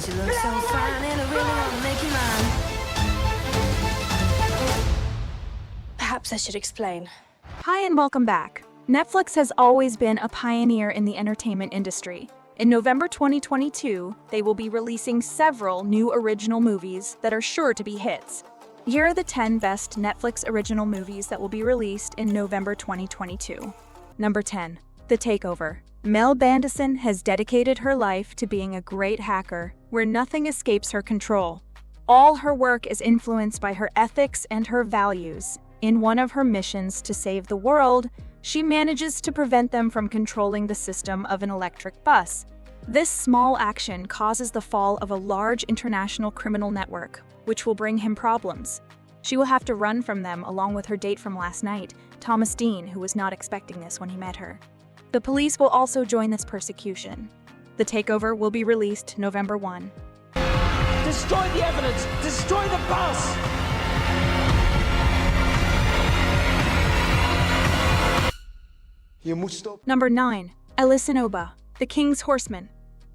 'cause you look so fine and I really wanna make you mine. Perhaps I should explain. Hi and welcome back. Netflix has always been a pioneer in the entertainment industry. In November 2022, they will be releasing several new original movies that are sure to be hits. Here are the 10 best Netflix original movies that will be released in November 2022. Number 10. The Takeover. Mel Bandison has dedicated her life to being a great hacker, where nothing escapes her control. All her work is influenced by her ethics and her values. In one of her missions to save the world, she manages to prevent them from controlling the system of an electric bus. This small action causes the fall of a large international criminal network, which will bring him problems. She will have to run from them along with her date from last night, Thomas Dean, who was not expecting this when he met her. The police will also join this persecution. The Takeover will be released November 1. Destroy the evidence! Destroy the bus! Number 9. Ellison Oba, The King's Horseman.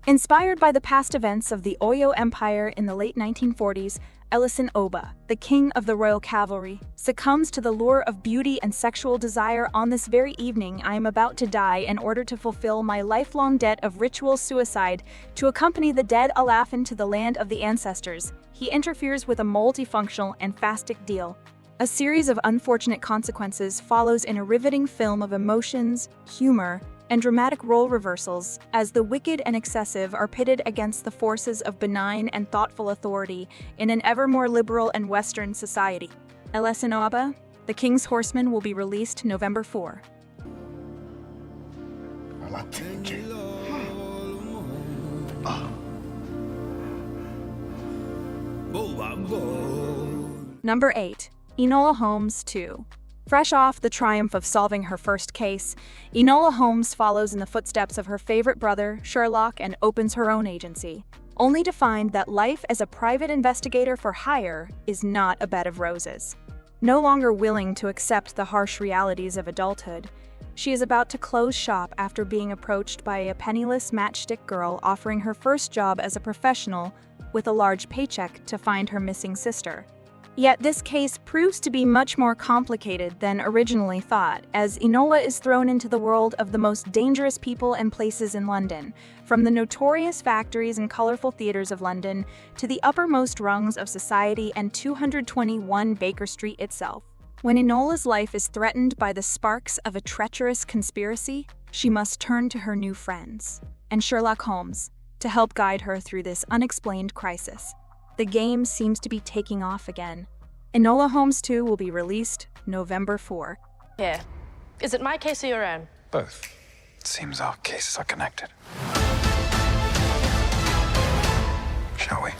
Inspired by the past events of the Oyo Empire in the late 1940s, Ellison Oba, the king of the Royal Cavalry, succumbs to the lure of beauty and sexual desire. On this very evening, I am about to die in order to fulfill my lifelong debt of ritual suicide to accompany the dead Alafin to the land of the ancestors. He interferes with a multifunctional and fastic deal. A series of unfortunate consequences follows in a riveting film of emotions, humor, and dramatic role reversals as the wicked and excessive are pitted against the forces of benign and thoughtful authority in an ever more liberal and Western society. Ellison Oba, The King's Horseman will be released November 4. Number 8. Enola Holmes 2. Fresh off the triumph of solving her first case, Enola Holmes follows in the footsteps of her favorite brother, Sherlock, and opens her own agency, only to find that life as a private investigator for hire is not a bed of roses. No longer willing to accept the harsh realities of adulthood, she is about to close shop after being approached by a penniless matchstick girl offering her first job as a professional with a large paycheck to find her missing sister. Yet this case proves to be much more complicated than originally thought, as Enola is thrown into the world of the most dangerous people and places in London, from the notorious factories and colorful theaters of London to the uppermost rungs of society and 221 Baker Street itself. When Enola's life is threatened by the sparks of a treacherous conspiracy, she must turn to her new friends, and Sherlock Holmes, to help guide her through this unexplained crisis. The game seems to be taking off again. Enola Holmes 2 will be released November 4. Here. Is it my case or your own? Both. It seems our cases are connected. Shall we?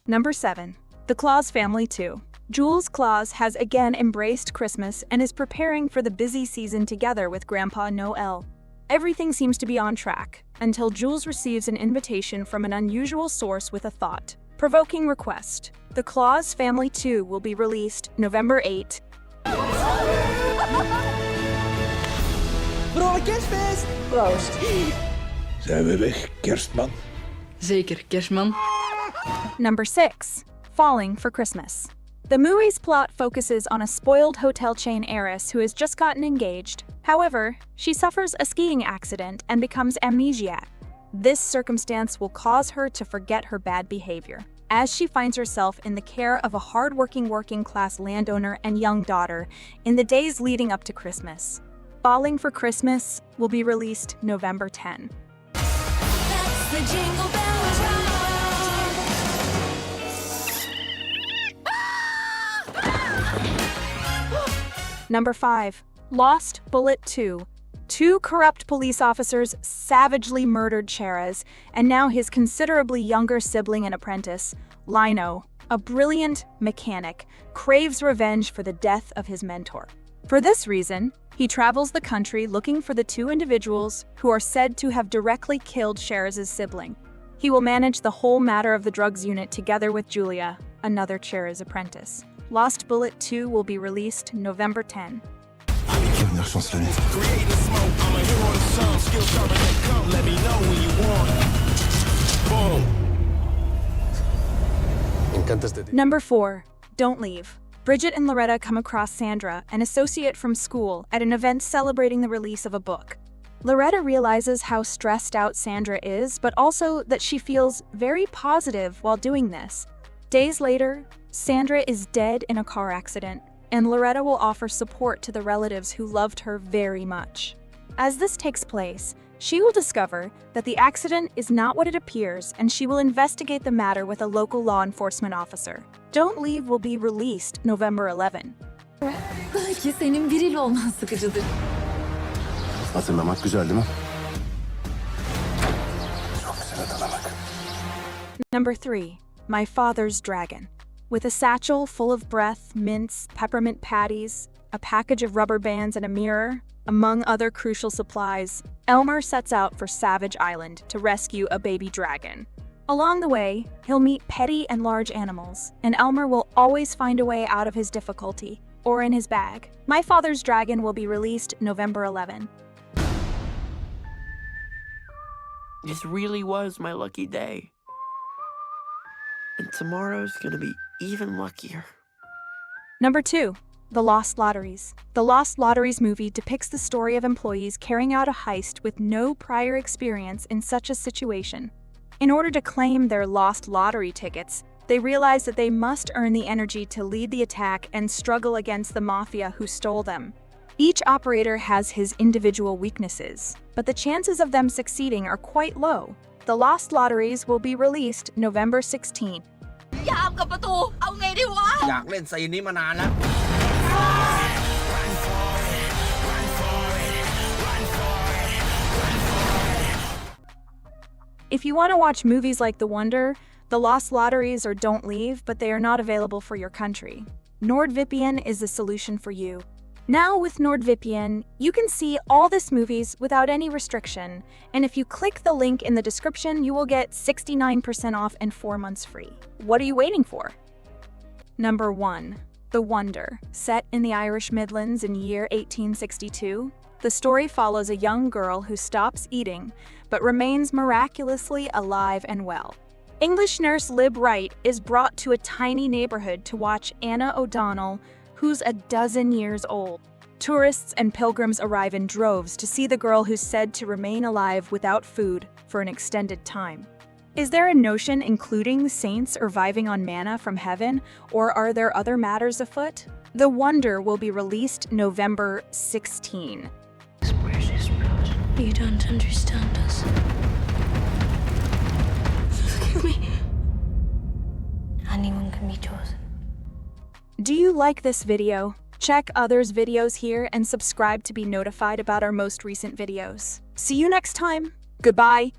Number 7. The Claus Family 2. Jules Claus has again embraced Christmas and is preparing for the busy season together with Grandpa Noel. Everything seems to be on track, until Jules receives an invitation from an unusual source with a thought-provoking request. The Claus Family 2 will be released November 8. Vrolijk kerstfeest! Proost. Zijn we weg, kerstman? Zeker, kerstman. Number 6. Falling for Christmas. The movie's plot focuses on a spoiled hotel chain heiress who has just gotten engaged. However, she suffers a skiing accident and becomes amnesiac. This circumstance will cause her to forget her bad behavior, as she finds herself in the care of a hard-working working-class landowner and young daughter in the days leading up to Christmas. Falling for Christmas will be released November 10. That's the jingle bells rock. Number 5. Lost Bullet 2. Two corrupt police officers savagely murdered Cheraz, and now his considerably younger sibling and apprentice, Lino, a brilliant mechanic, craves revenge for the death of his mentor. For this reason, he travels the country looking for the two individuals who are said to have directly killed Cheraz's sibling. He will manage the whole matter of the drugs unit together with Julia, another Cheraz apprentice. Lost Bullet 2 will be released November 10. Venir chanceler. Boom! antes de ti. Number 4. Don't leave. Bridget and Loretta come across Sandra, an associate from school, at an event celebrating the release of a book. Loretta realizes how stressed out Sandra is, but also that she feels very positive while doing this. Days later, Sandra is dead in a car accident, and Loretta will offer support to the relatives who loved her very much. As this takes place, she will discover that the accident is not what it appears, and she will investigate the matter with a local law enforcement officer. Don't Leave will be released November 11. Belki senin biriyle olman sıkıcıdır. Hatırlamak güzel değil mi? Çok güzel hatırlamak. Number 3. My Father's Dragon. With a satchel full of breath, mints, peppermint patties, a package of rubber bands, and a mirror, among other crucial supplies, Elmer sets out for Savage Island to rescue a baby dragon. Along the way, he'll meet petty and large animals, and Elmer will always find a way out of his difficulty, or in his bag. My Father's Dragon will be released November 11. This really was my lucky day. And tomorrow's gonna be even luckier. Number 2. The Lost Lotteries. The Lost Lotteries movie depicts the story of employees carrying out a heist with no prior experience in such a situation. In order to claim their lost lottery tickets, they realize that they must earn the energy to lead the attack and struggle against the mafia who stole them. Each operator has his individual weaknesses, but the chances of them succeeding are quite low. The Lost Lotteries will be released November 16. ยามกับประตู เอาไงดีวะ อยากเล่นซีนนี้มานานแล้ว If you want to watch movies like The Wonder, The Lost Lotteries, or Don't Leave, but they are not available for your country, NordVPN is the solution for you. Now with NordVPN, you can see all these movies without any restriction, and if you click the link in the description, you will get 69% off and 4 months free. What are you waiting for? Number 1. The Wonder. Set in the Irish Midlands in year 1862, the story follows a young girl who stops eating, but remains miraculously alive and well. English nurse Lib Wright is brought to a tiny neighborhood to watch Anna O'Donnell, who's a dozen years old. Tourists and pilgrims arrive in droves to see the girl who's said to remain alive without food for an extended time. Is there a notion including saints surviving on manna from heaven, or are there other matters afoot? The Wonder will be released November 16. Precious blood. You don't understand us. Forgive me. Anyone can be chosen. Do you like this video? Check others' videos here and subscribe to be notified about our most recent videos. See you next time. Goodbye.